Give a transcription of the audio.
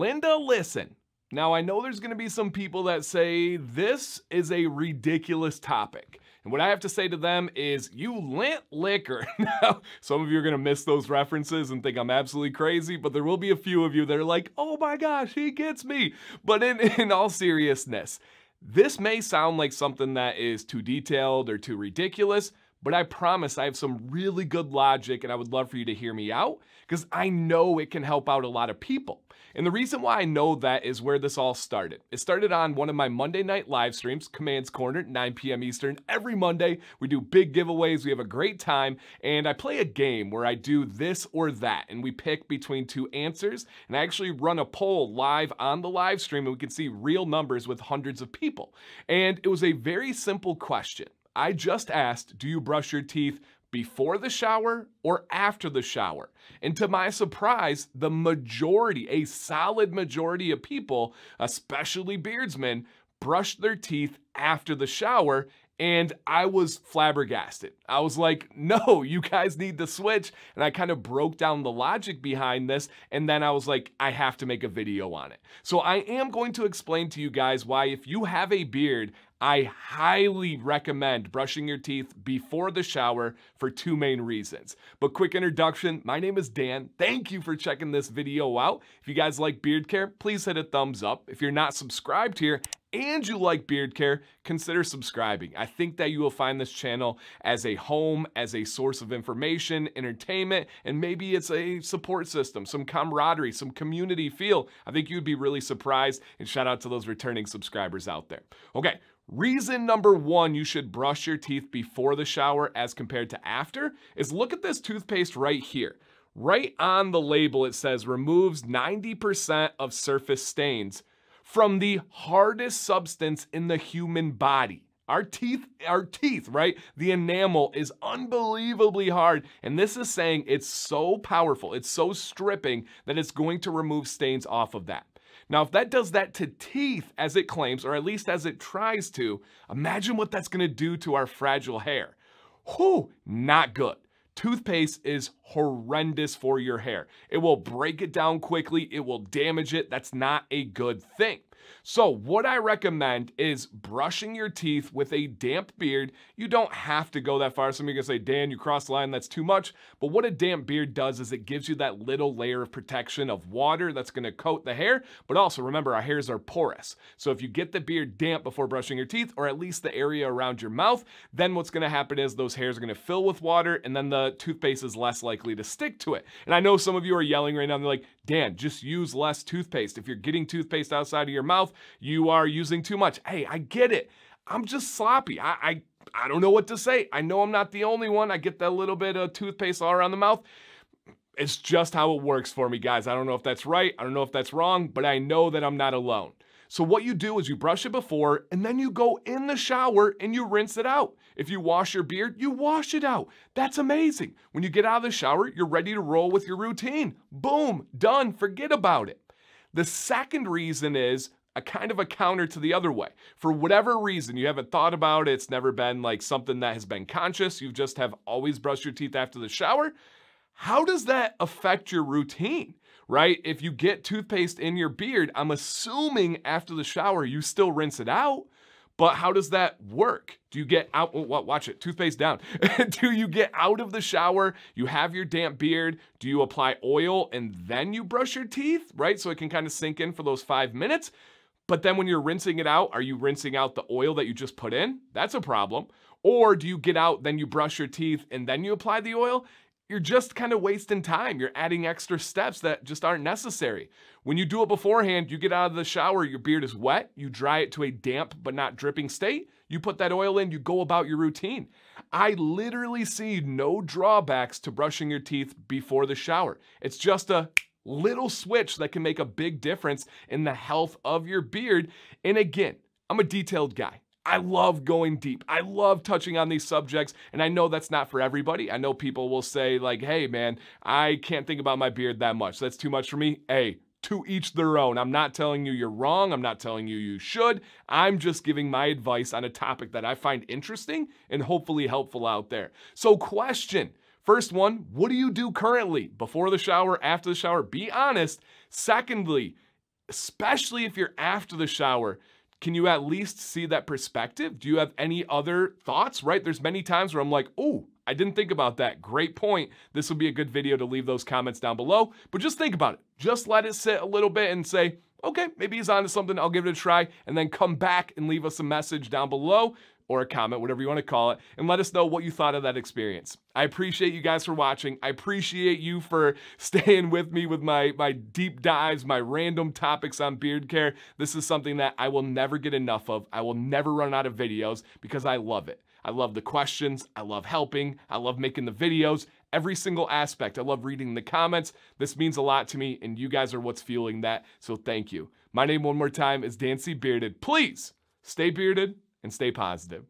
Linda, listen. Now, I know there's going to be some people that say this is a ridiculous topic. And what I have to say to them is, you lint liquor. Now, some of you are going to miss those references and think I'm absolutely crazy, but there will be a few of you that are like, oh my gosh, he gets me. But in all seriousness, this may sound like something that is too detailed or too ridiculous, but I promise I have some really good logic and I would love for you to hear me out because I know it can help out a lot of people. And the reason why I know that is where this all started. It started on one of my Monday night live streams, Commands Corner, 9 p.m. Eastern. Every Monday, we do big giveaways, we have a great time, and I play a game where I do this or that, and we pick between two answers, and I actually run a poll live on the live stream, and we can see real numbers with hundreds of people. And it was a very simple question. I just asked, do you brush your teeth before the shower or after the shower? And to my surprise, the majority, a solid majority of people, especially beardsmen, brushed their teeth after the shower. And I was flabbergasted. I was like, no, you guys need to switch. And I kind of broke down the logic behind this. And then I was like, I have to make a video on it. So I am going to explain to you guys why, if you have a beard, I highly recommend brushing your teeth before the shower for two main reasons. But quick introduction, my name is Dan. Thank you for checking this video out. If you guys like beard care, please hit a thumbs up. If you're not subscribed here and you like beard care, consider subscribing. I think that you will find this channel as a home, as a source of information, entertainment, and maybe it's a support system, some camaraderie, some community feel. I think you'd be really surprised, and shout out to those returning subscribers out there. Okay. Reason number one you should brush your teeth before the shower as compared to after is look at this toothpaste right here. Right on the label it says removes 90% of surface stains from the hardest substance in the human body. Our teeth, right? The enamel is unbelievably hard, and this is saying it's so powerful, it's so stripping that it's going to remove stains off of that. Now, if that does that to teeth, as it claims, or at least as it tries to, imagine what that's going to do to our fragile hair. Whew, not good. Toothpaste is horrendous for your hair. It will break it down quickly. It will damage it. That's not a good thing. So what I recommend is brushing your teeth with a damp beard. You don't have to go that far. Some of you are going to say, Dan, you crossed the line, that's too much. But what a damp beard does is it gives you that little layer of protection of water that's going to coat the hair. But also remember, our hairs are porous. So if you get the beard damp before brushing your teeth, or at least the area around your mouth, then what's going to happen is those hairs are going to fill with water, and then the toothpaste is less likely to stick to it. And I know some of you are yelling right now, and they're like, Dan, just use less toothpaste. If you're getting toothpaste outside of your mouth, you are using too much. Hey, I get it. I'm just sloppy. I don't know what to say. I know I'm not the only one. I get that little bit of toothpaste all around the mouth. It's just how it works for me, guys. I don't know if that's right. I don't know if that's wrong, but I know that I'm not alone. So what you do is you brush it before, and then you go in the shower and you rinse it out. If you wash your beard, you wash it out. That's amazing. When you get out of the shower, you're ready to roll with your routine. Boom, done, forget about it. The second reason is a kind of a counter to the other way. For whatever reason, you haven't thought about it, it's never been like something that has been conscious, you just have always brushed your teeth after the shower. How does that affect your routine? Right? If you get toothpaste in your beard, I'm assuming after the shower, you still rinse it out. But how does that work? Do you get out? Oh, watch it. Toothpaste down. Do you get out of the shower? You have your damp beard. Do you apply oil and then you brush your teeth? Right? So it can kind of sink in for those 5 minutes. But then when you're rinsing it out, are you rinsing out the oil that you just put in? That's a problem. Or do you get out, then you brush your teeth and then you apply the oil? You're just kind of wasting time. You're adding extra steps that just aren't necessary. When you do it beforehand, you get out of the shower, your beard is wet, you dry it to a damp but not dripping state, you put that oil in, you go about your routine. I literally see no drawbacks to brushing your teeth before the shower. It's just a little switch that can make a big difference in the health of your beard. And again, I'm a detailed guy. I love going deep. I love touching on these subjects, and I know that's not for everybody. I know people will say like, hey man, I can't think about my beard that much. That's too much for me. Hey, to each their own. I'm not telling you you're wrong. I'm not telling you you should. I'm just giving my advice on a topic that I find interesting and hopefully helpful out there. So question. First one, what do you do currently? Before the shower, after the shower? Be honest. Secondly, especially if you're after the shower, can you at least see that perspective? Do you have any other thoughts, right? There's many times where I'm like, oh, I didn't think about that. Great point. This would be a good video to leave those comments down below, but just think about it. Just let it sit a little bit and say, okay, maybe he's onto something. I'll give it a try, and then come back and leave us a message down below or a comment, whatever you want to call it, and let us know what you thought of that experience. I appreciate you guys for watching. I appreciate you for staying with me with my deep dives, my random topics on beard care. This is something that I will never get enough of. I will never run out of videos because I love it. I love the questions. I love helping. I love making the videos. Every single aspect. I love reading the comments. This means a lot to me, and you guys are what's fueling that, so thank you. My name one more time is Dan C. Bearded. Please stay bearded and stay positive.